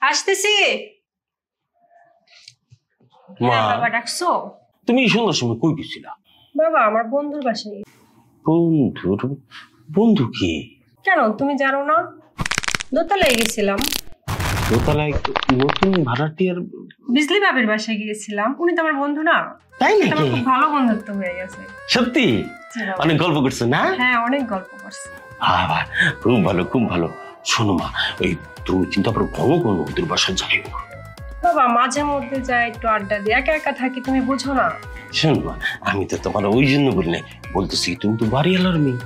আসতেছি। মা, বাবা ডাকছো? তুমি এই সন্ধ্যার সময় কই গেছিলা? বাবা আমার বন্ধুর বাসায়। বন্ধু কি? কেন তুমি জানো না? দোতলায় গেছিলাম। দোতলায় নতুন ভাড়াটিয়ার বিজলি ভাবির বাসায় গিয়েছিলাম। উনি তো আমার বন্ধু না? তাই আমার নাকি? খুব ভালো বন্ধুত্ব হয়ে গেছে। সত্যি? অনেক গল্প করছো না? হ্যাঁ, অনেক গল্প করছি। আবার খুব ভালো, খুব ভালো। শোনো মা, এই তুমি চিন্তা করো, ঘন ঘন ওদের বাসায় যাই না। বাবা বাবা মাঝে মধ্যে যাই একটু আড্ডা দিই, একা একা থাকি, তুমি বুঝো না? শোনো, আমি তো তোমার ওই জন্য বলি নাই, বলতেছি তুমি তো বাড়িওয়ালার মেয়ে,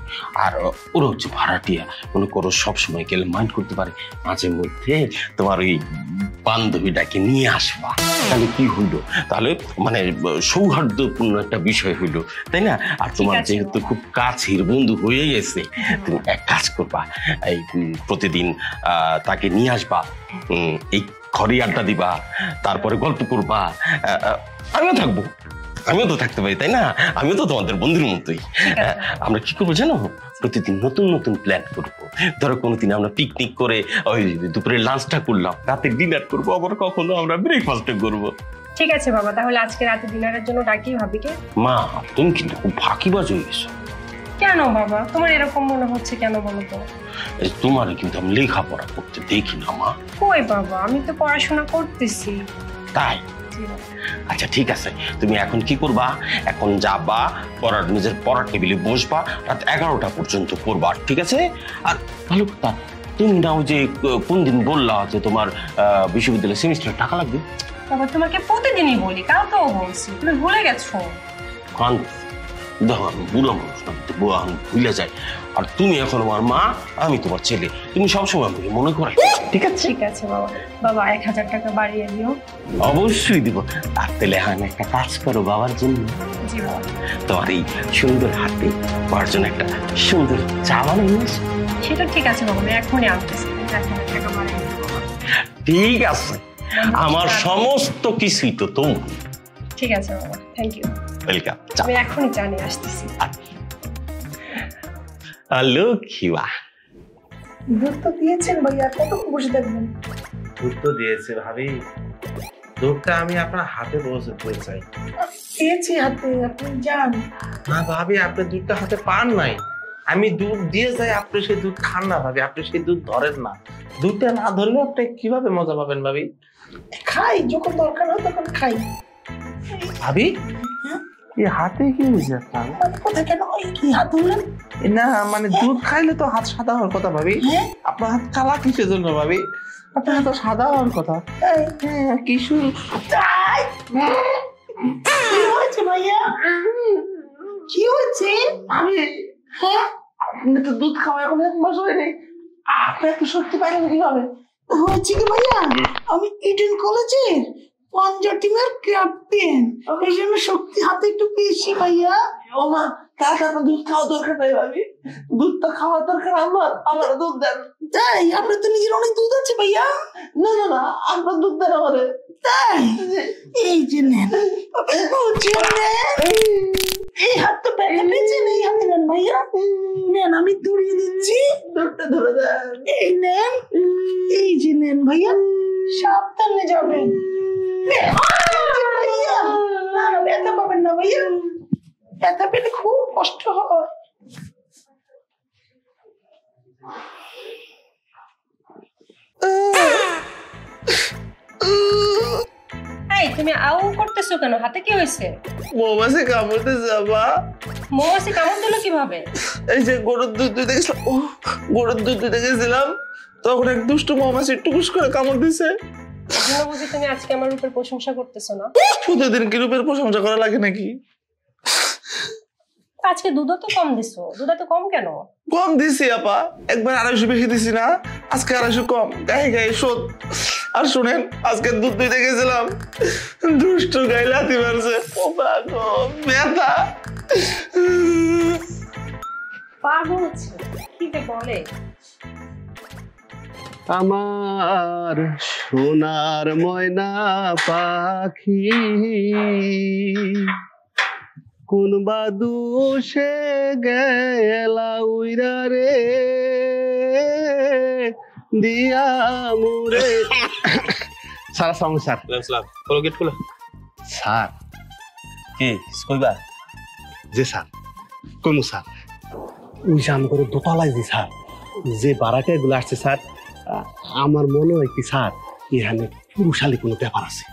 আর ওরা হচ্ছে ভাড়াটিয়া, মনে করো সবসময় গেলে মাইন্ড করতে পারে, মাঝে মধ্যে তোমার ওই বান্ধবীটাকে নিয়ে আসবা, তাহলে কি হইলো, তাহলে মানে সৌহার্দ্যপূর্ণ একটা বিষয় হইলো, তাই না? আর তোমার যেহেতু খুব কাছের বন্ধু হয়ে গেছে, তুমি এক কাজ করবা, এই প্রতিদিন তাকে নিয়ে আসবা, এই ঘরে আড্ডা দিবা, তারপরে গল্প করবা, আমিও তো থাকতে পারি, তাই না? আমিও তো তোমাদের বন্ধুর মতোই। আমরা কি করবো জানো, প্রতিদিন নতুন নতুন প্ল্যান করবো। ধরো কোনোদিন আমরা পিকনিক করে ওই দুপুরে লাঞ্চটা করলাম, রাতে ডিনার করবো, আবার কখনো আমরা ব্রেকফাস্টটা করবো। ঠিক আছে বাবা, তাহলে আজকে রাতে ডিনারের জন্য ডাকি ভাবিকে। মা, তুমি কিন্তু খুব ফাঁকিবাজ হয়ে গেছো। কেন বাবা, তোমার এরকম মনে হচ্ছে কেন বলো তো? তোমার কিন্তু আমি লেখাপড়া করতে দেখি না মা। কই বাবা, আমি তো পড়াশোনা করতেছি। তাই? আচ্ছা ঠিক আছে, তুমি এখন কি করবা, এখন যাবা নিজের পড়ার টেবিলে বসবা, রাত 11টা পর্যন্ত পড়বা, ঠিক আছে? আর ভালো কথা, তুমি না ওই যে কোন দিন বললা যে তোমার বিশ্ববিদ্যালয়ের সেমিস্টার টাকা লাগবে? বাবা তোমাকে প্রতিদিনই বলি, কালকেও বলছি, তুমি ভুলে গেছো। দেখো আমি বুড়ো মানুষ না, ভুলে যাই, আর তুমি এখন আমার মা, আমি তোমার ছেলে, তুমি সবসময় আমাকে মনে করে, ঠিক আছে? ঠিক আছে বাবা। বাবা 1000 টাকা বাড়িয়ে দিও। অবশ্যই দিব। আর তাহলে আমি একটা কাজ করো বাবার জন্য। জি বাবা। তোমার এই সুন্দর হাতে বাবার জন্য একটা সুন্দর চা বানিয়ে নিস। সেটা ঠিক আছে বাবা, আমি এখনই আনতেছি। 1000 টাকা বাড়িয়ে দিও। ঠিক আছে, আমার সমস্ত কিছুই তো তুমি। ঠিক আছে বাবা, থ্যাংক ইউ। ওয়েলকাম। আমি এখনই চা নিয়ে আসতেছি। লক্ষ্মীবা, দুধ তো দিয়েছেন ভাইয়া, কত বসে থাকবেন? দুধ তো দিয়েছে ভাবি, দুধটা আমি আপনার হাতে বসে পড়ে চাই। দিয়েছি হাতে, আপনি যান। না ভাবি, আপনি দুধটা হাতে পান নাই, আমি দুধ দিয়ে যাই, আপনি সেই দুধ খান না ভাবি, আপনি সেই দুধ ধরেন না। দুধটা না ধরলে আপনি কিভাবে মজা পাবেন ভাবি? খাই, যখন দরকার হয় তখন খাই। ভাবি এই হাতে কি হয়েছে আপনার? মানে কথা কেন কি হাত ধরলেন? না মানে দুধ খাইলে তো হাত সাদা হওয়ার কথা ভাবি, আপনার হাত কালা কিসের জন্য ভাবি? আপনার হাত সাদা হওয়ার কথা। কি হয়েছে ভাইয়া? কি হয়েছে? আমি তো দুধ খাওয়া এখন 1 মাস হয়নি, আপনি একটু শক্তি পাইলেন কিভাবে? হয়েছে কি ভাইয়া, আমি ইডেন কলেজের পাঞ্জাব টিমের ক্যাপ্টেন, এই জন্য শক্তি হাতে একটু বেশি ভাইয়া। ও মা, তাহলে আপনার দুধ খাওয়া দরকার নাই ভাবি, দুধটা খাওয়ার দরকার আমার দুধ দেন। তাই? আপনার তো নিজের অনেক দুধ আছে ভাইয়া। না না না, আপনার দুধ দেন আমারে। তাই? এই যে নেন, এই হাত তো ব্যথা পেয়েছেন, এই হাতে নেন ভাইয়া, নেন আমি ধরিয়ে দিচ্ছি। দুধটা ধরে দেন। এই নেন, এই যে নেন ভাইয়া, সাবধানে যাবেন। ভাইয়া না না, ব্যথা পাবেন না ভাইয়া, ব্যথা পেলে খুব কষ্ট হয়। এই তুমি আউ করতেছো কেন? হাতে কি হয়েছে? মৌমাছি কামড়তে যাবা? মৌমাছি কামড় দিল কিভাবে? এই যে গরুর দুধ দুধে গেছিলাম, গরুর দুধ দুধে গেছিলাম, তখন এক দুষ্ট মৌমাছি টুকুস করে কামড় দিছে। বুঝি তুমি আজকে আমার রূপের প্রশংসা করতেছো না? প্রতিদিন কি রূপের প্রশংসা করা লাগে নাকি? আজকে দুধ তো কম দিছো। দুধ তো কম কেন? কম দিছি আপা, একবার 250 বেশি দিছি না, আজকে 250 কম, গায়ে গায়ে শোধ। আর শুনেন, আজকে দুধ দিতে গেছিলাম, দুষ্ট গায়ে লাথি মারছে, ও বাগো ব্যথা। পাগল হচ্ছে কি যে বলে। আমার সোনার ময়না পাখি কোন বাদুসে গেলা উইরা রে দিয়া মুরে। স্যার আসসালামু স্যার। গেট খোলা। স্যার কি কইবা? জি স্যার, কমু স্যার, ওই যে আমি করে দোতলায় যে স্যার যে বাড়াটা এগুলো আসছে স্যার, আমার মনে হয় কি স্যার এখানে পুরুষালী কোনো ব্যাপার আছে।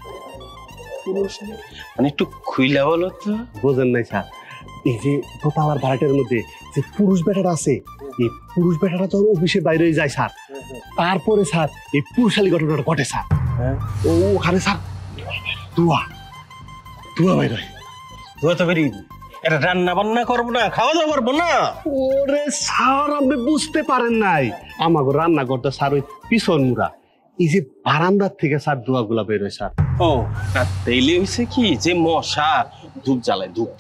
মানে একটু খুইলা বলো তো। বোঝেন নাই স্যার, এই যে দোতলার বাড়াটার মধ্যে যে পুরুষ বেটাটা আছে, এই পুরুষ বেটাটা তো অফিসে বাইরে যায় স্যার, তারপরে স্যার এই পুরুষালী ঘটনাটা ঘটে স্যার। ওখানে স্যার ধোয়া ধোয়া বাইর হয়। ধোয়া তো বেরিয়ে এটা রান্না বান্না করবো না, খাওয়া দাওয়া করবো না। ওরে স্যার আপনি বুঝতে পারেন নাই, আমাকে রান্না করতে স্যার ওই পিছন মুড়া, এই যে বারান্দার থেকে স্যার ধোয়া গুলা বের হয় স্যার। ও আর তেলে হয়েছে কি যে মশা ধূপ জ্বালায়, ধূপ।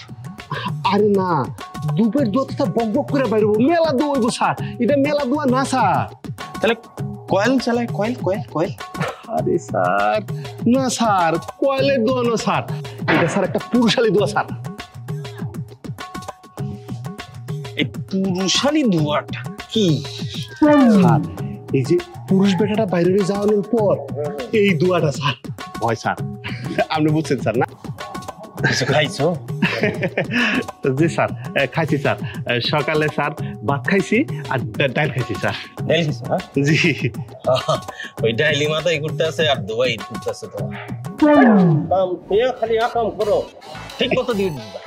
আরে না, ধূপের ধোঁয়াটা বক বক করে বাইরবো, মেলা ধোয়া হইব স্যার, এটা মেলা ধোয়া না স্যার। তাহলে কয়েল চালায়, কয়েল কয়েল কয়েল। আরে স্যার না স্যার, কয়েলের ধোয়া না স্যার, এটা স্যার একটা পুরুষালী ধোয়া স্যার। এই পুরুষালী ধোঁয়াটা কি স্যার এই যে পুরুষ বেটাটা বাইরে যাওয়ানোর পর এই ধোঁয়াটা স্যার হয় স্যার, আপনি বুঝছেন স্যার না? কিছু খাইছো? জি স্যার খাইছি স্যার, সকালে স্যার ভাত খাইছি আর ডাল খাইছি স্যার। ডাইল খাইছো? হ্যাঁ জি ওই ডাইলি মাথায় ঘুরতে আছে আর দোয়াই ঘুরতে আছে। তো খালি আকাম করো, ঠিক মতো দিয়ে দিবা।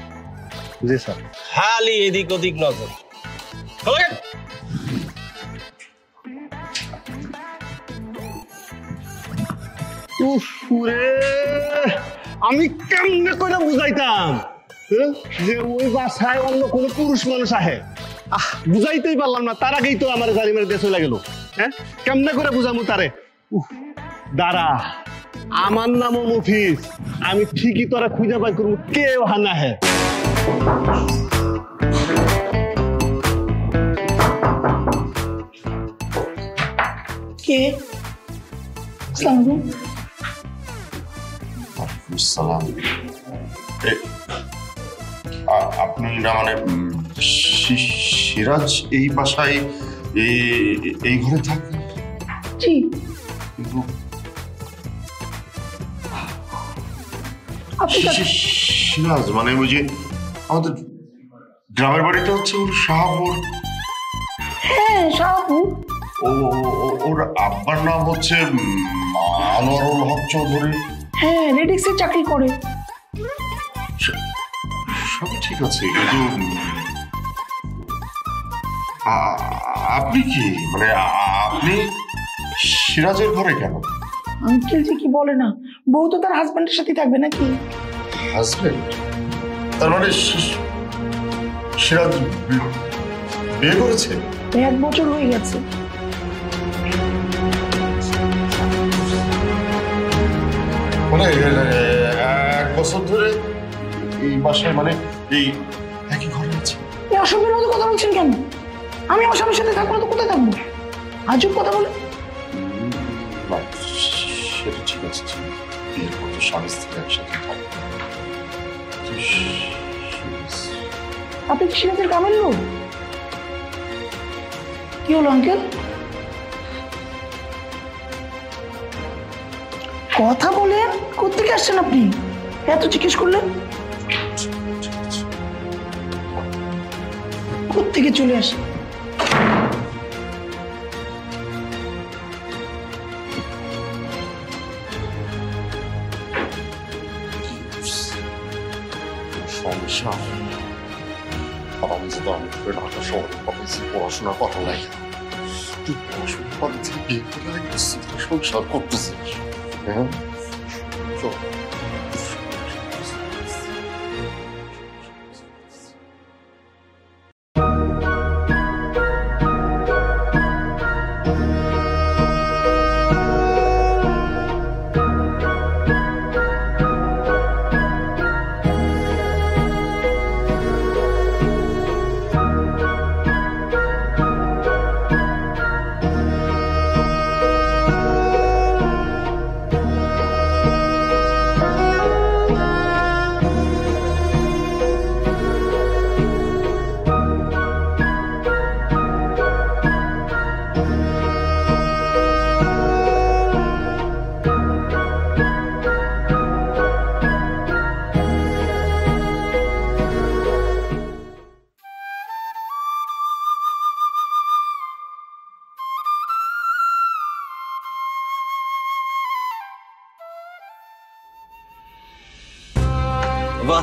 জি স্যার। খালি এদিক ওদিক নজর। উফ রে, আমি কেমনে করে বুঝাইতাম যে ওই বাসায় অন্য কোনো পুরুষ মানুষ আহে? বুঝাইতেই পারলাম না, তার আগেই তো আমার গাড়ি মেরে দিয়ে চলে গেল। হ্যাঁ কেমনে করে বুঝামু তারে? দাঁড়া, আমার নামও মফিজ, আমি ঠিকই তোরা খুঁজে পাই করবো কেউ হানা হে। কে? আসসালামু আলাইকুম। সালাম। আপনি না মানে সিরাজ এই বাসায় এই ঘরে থাকে? জি। কিন্তু সিরাজ মানে ওই যে আমাদের গ্রামের বাড়িটা হচ্ছে ওর শাহপুর। হ্যাঁ শাহপুর। ওর আব্বার নাম হচ্ছে আনোয়ারুল হক চৌধুরী। হ্যাঁ রেডিক্সে চাকরি করে। সব ঠিক আছে, কিন্তু আপনি কি মানে আপনি সিরাজের ঘরে কেন? আঙ্কেল যে কি বলে না, বউ তো তার হাজবেন্ডের সাথে থাকবে নাকি? হাজবেন্ড? তার মানে সিরাজ বিয়ে করেছে? 1 বছর হয়ে গেছে। মানে 1 বছর ধরে এই বাসায় মানে এই একই ঘরে আছে? এই অসভ্যের মতো কথা বলছেন কেন? আমি আমার স্বামীর সাথে থাকবো না তো কোথায় থাকবো? আজব কথা বলে। সেটা ঠিক আছে, বিয়ের পর তো স্বামী স্ত্রী একসাথে থাকবে। আপনি কি সিরাজের কামের লোক? কি হলো আঙ্কেল? কথা বলেন, কোত্থেকে আসছেন আপনি? এত জিজ্ঞেস করলেন, কোত্থেকে চলে আসে? সমস্যা আমি যদি অনেক করে ঢাকা শহরে পড়াশোনার কথা লাগে, তুই পড়াশোনার কথা থেকে বিয়ে করে সংসার করতেছিস। হ্যাঁ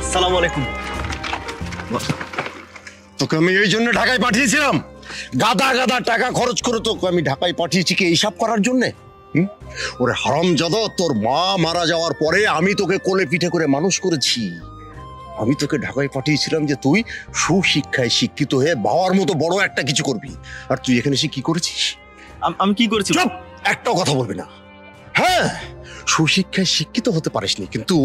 আসসালামু আলাইকুম। তোকে আমি এই জন্য ঢাকায় পাঠিয়েছিলাম, গাদা গাদা টাকা খরচ করে তোকে আমি ঢাকায় পাঠিয়েছি কি এইসব করার জন্যে? ওরে হারামজাদা, তোর মা মারা যাওয়ার পরে আমি তোকে কোলে পিঠে করে মানুষ করেছি। আমি তোকে ঢাকায় পাঠিয়েছিলাম যে তুই সুশিক্ষায় শিক্ষিত হয়ে বাবার মতো বড় একটা কিছু করবি, আর তুই এখানে এসে কি করেছিস? আমি কি করেছি? চুপ, একটাও কথা বলবি না। হ্যাঁ, সুশিক্ষায় শিক্ষিত হতে পারিসনি, কিন্তু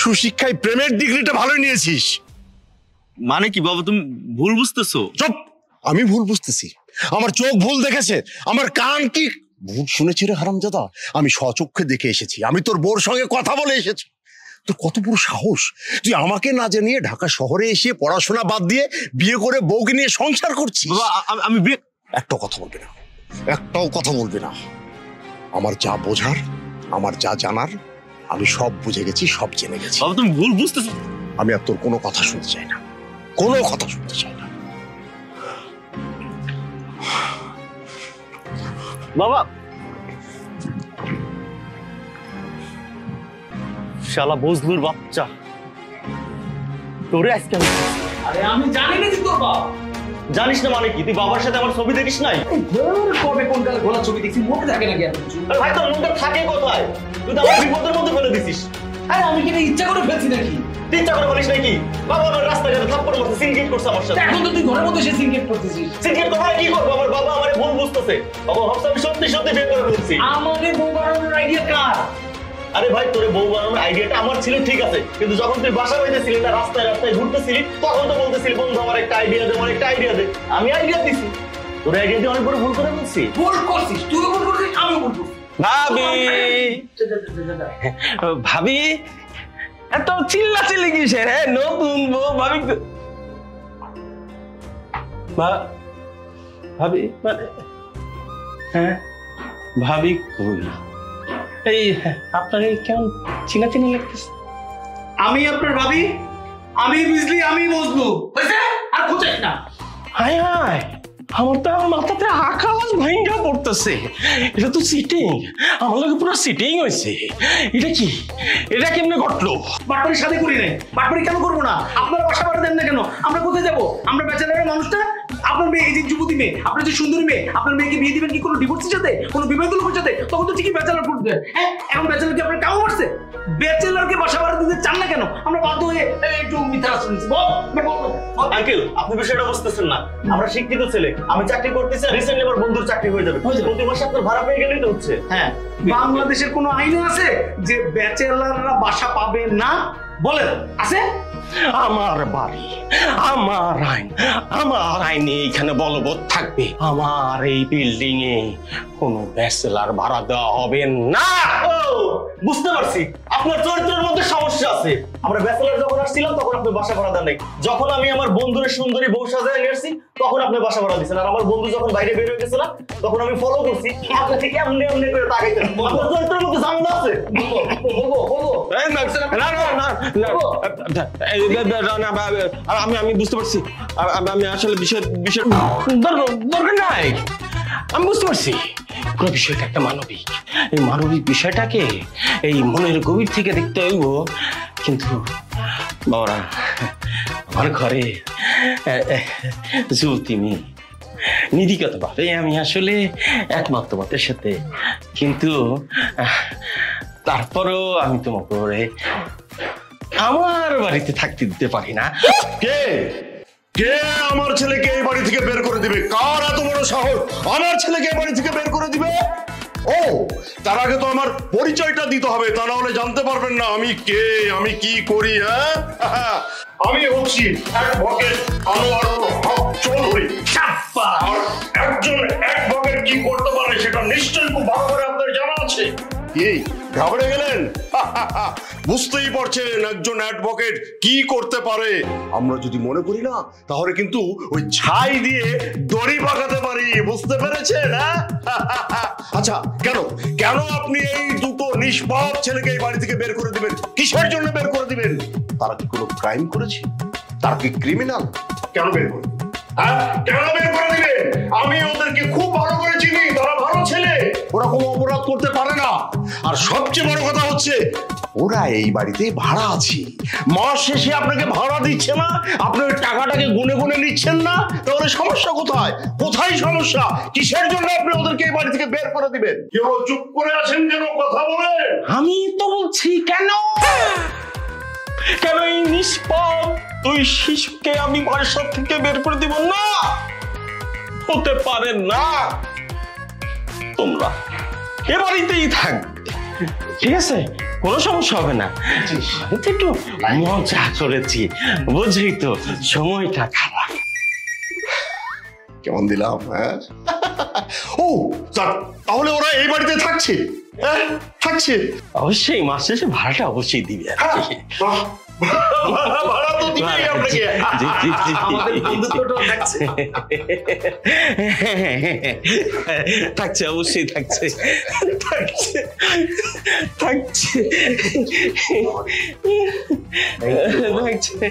সুশিক্ষায় প্রেমের ডিগ্রিটা ভালোই নিয়েছিস। মানে কি বাবা, তুমি ভুল বুঝতেছো? চুপ, আমি ভুল বুঝতেছি? আমার চোখ ভুল দেখেছে, আমার কান কি ভুল শুনেছি রে হারামজাদা? আমি স্বচক্ষে দেখে এসেছি, আমি তোর বউর সঙ্গে কথা বলে এসেছি। তোর কত বড় সাহস, তুই আমাকে না জানিয়ে ঢাকা শহরে এসে পড়াশোনা বাদ দিয়ে বিয়ে করে বউকে নিয়ে সংসার করছিস? আমি একটাও কথা বলবি না, একটাও কথা বলবি না। আমার যা বোঝার, আমার যা জানার, আমি সব বুঝে গেছি, সব জেনে গেছি। বাবা তুমি ভুল বুঝতেছো। আমি আর তোর কোনো কথা শুনতে চাই না, কোনো কথা শুনতে চাই না। বাবা, শালা বজলুর বাচ্চা, তোরে আজকে আরে আমি জানি না যে তোর বাপ। জানিস না মানে কি? তুই বাবার সাথে আমার ছবি দেখিস নাই? কবে কোন কালে ঘোলা ছবি দেখছি, মনে থাকে না কেন? আরে ভাই, তোর মনটা থাকে কোথায়? তুই তো আমার বিপদের মধ্যে ফেলে দিছিস। আরে আমি কি ইচ্ছা করে ফেলছি নাকি? তুই ইচ্ছা করে বলিস নাকি? বাবা আমার রাস্তাঘাটে থাপ্পড় মারছে, সিনগেট করছে আমার সাথে। এখন তো তুই ঘরের মধ্যে এসে সিনগেট করতেছিস। সিনগেট করে কি করবো? আমার বাবা আমার ভুল বুঝতেছে। বাবা ভাবছে আমি সত্যি সত্যি বিয়ে করে ফেলছি। আমারে বউ বানানোর আইডিয়া কার? আরে ভাই, তোর বউ বানানোর আইডিয়াটা আমার ছিল, ঠিক আছে, কিন্তু যখন তুই বাসা বাড়িতেছিলি না, রাস্তায় রাস্তায় ঘুরতেছিলি, তখন তো বলতেছিলি বন্ধু আমার একটা আইডিয়া দে, আমার একটা আইডিয়া দে। আমি আইডিয়া দিছি, তোর আইডিয়া দিয়ে অনেক বড় ভুল করে ফেলছি। ভুল করছিস, তুইও ভুল করছিস, আমিও ভুল করছি। ভাবি, ভাবি এত চিল্লাচিল্লি কিসের? হ্যাঁ, নতুন বউ ভাবি। ভাবি মানে হ্যাঁ, ভাবি কই? এই আপনার কেমন চিনা চিনা লাগতেছে। আমি আপনার ভাবি, আমি বুঝলি, আমি বুঝলু, হয়েছে? আর খুঁজাইস না। হায় হায়, আমার তো আমার মাথাতে আকাশ ভাঙ্গা পড়তেছে। এটা তো সিটিং, আমার লগে পুরো সিটিং হয়েছে। এটা কি? এটা কেমনে ঘটলো? বাটপাড়ির সাথে করি নাই, বাটপাড়ি কেন করবো না? আপনারা বাসা ভাড়া দেন না কেন? আমরা কোথায় যাবো? আমরা ব্যাচেলারের মানুষটা, আপনার মেয়ে এই যে যুবতী মেয়ে, আপনার যে সুন্দরী মেয়ে, আপনার মেয়েকে বিয়ে দিবেন কি কোনো ডিভোর্সের সাথে, কোনো বিবাহিত লোকের সাথে? তখন তো ঠিকই ব্যাচেলার করবেন। হ্যাঁ, এখন ব্যাচেলার কি আপনার কাউ মারছে? ব্যাচেলারকে বাসা ভাড়া দিতে চান না কেন? আমরা বাধ্য হয়ে একটু মিথ্যা শুনছি। আঙ্কেল, আপনি বিষয়টা বুঝতেছেন না। আমরা শিক্ষিত ছেলে, আমি চাকরি করতেছি, রিসেন্টলি আমার বন্ধুর চাকরি হয়ে যাবে, প্রতি মাসে আপনার ভাড়া পেয়ে গেলেই তো হচ্ছে। হ্যাঁ, বাংলাদেশের কোনো আইনে আছে যে ব্যাচেলাররা বাসা পাবে না? বলেন, আছে? আমার বাড়ি, আমার আইন, আমার আইনে এখানে বলবৎ থাকবে। আমার এই বিল্ডিং এ কোনো ব্যাচেলার ভাড়া দেওয়া হবে না। ও, বুঝতে পারছি, আপনার চরিত্রের মধ্যে সমস্যা আছে। আমরা ব্যাচেলার যখন আসছিলাম তখন আপনি বাসা ভাড়া দেন নাই। যখন আমি আমার বন্ধুর সুন্দরী বউ সাজায় নিয়ে আসছি তখন আপনি বাসা ভাড়া দিচ্ছেন। আর আমার বন্ধু যখন বাইরে বের হয়ে গেছিল তখন আমি ফলো করছি, আপনি ঠিক এমনি এমনি করে তাকাইতেন। আপনার চরিত্রের মধ্যে ঝামেলা আছে। আমি বুঝতে পারছি, আমি আসলে বিষয় দরকার নাই। আমি বুঝতে পারছি পুরো বিষয়টা একটা মানবিক, এই মানবিক বিষয়টাকে এই মনের গভীর থেকে দেখতে হইব। কিন্তু বাবারা, আমার ঘরে যুবতী মেয়ে, নিধিগত ভাবে আমি আসলে একমাত্র তোমাদের সাথে, কিন্তু তারপরও আমি তোমাকে আমার বাড়িতে থাকতে দিতে পারি না। কে কে আমার ছেলেকে এই বাড়ি থেকে বের করে দিবে? কার এত বড় সাহস আমার ছেলেকে এই বাড়ি থেকে বের করে দিবে? ও, তার আগে তো আমার পরিচয়টা দিতে হবে, তা না হলে জানতে পারবেন না আমি কে, আমি কি করি। হ্যাঁ, আমি হচ্ছি অ্যাডভোকেট আনোয়ার হক চৌধুরী। আর একজন অ্যাডভোকেট কি করতে পারে সেটা নিশ্চয়ই খুব ভালো করে আপনার জানা আছে। কি ঘাবড়ে গেলেন? বুঝতেই পারছেন একজন অ্যাডভোকেট কি করতে পারে। আমরা যদি মনে করি না তাহলে কিন্তু ওই ছাই দিয়ে দড়ি পাকাতে পারি, বুঝতে পেরেছেন? আচ্ছা, কেন কেন আপনি এই দুটো নিষ্পাপ ছেলেকে এই বাড়ি থেকে বের করে দিবেন? কিসের জন্য বের করে দিবেন? তারা কি কোনো ক্রাইম করেছে? তারা কি ক্রিমিনাল? কেন বের করে দিবেন? কেন বের করে দিবেন? আমি ওদেরকে খুব ভালো করে চিনি, তারা ভালো ছেলে, ওরা কোনো অপরাধ করতে পারে না। আর সবচেয়ে বড় কথা হচ্ছে ওরা এই বাড়িতে ভাড়া আছে, মাস শেষে আপনাকে ভাড়া দিচ্ছে না, আপনি ওই টাকাটাকে গুনে গুনে নিচ্ছেন না, তাহলে সমস্যা কোথায়? কোথায় সমস্যা? কিসের জন্য আপনি ওদেরকে এই বাড়ি থেকে বের করে দিবেন? কেউ চুপ করে আছেন কেন? কথা বলেন। আমি তো বলছি কেন কেন এই নিষ্পাপ তুই শিশুকে আমি বাসা থেকে বের করে দিব না, হতে পারে না। তোমরা এ বাড়িতেই থাকবে, ঠিক আছে? কোনো সমস্যা হবে না। আমি তো একটু মজা করেছি, বুঝলি তো, সময়টা খারাপ। কেমন দিলাম? হ্যাঁ ও তাহলে ওরা এই বাড়িতে থাকছে? হ্যাঁ থাকছে। অবশ্যই মাস শেষে ভাড়াটা অবশ্যই দিবে আর কি। ভাড়া তো দিবেই আপনাকে। থাকছে, অবশ্যই থাকছে, থাকছে, থাকছে, থাকছে।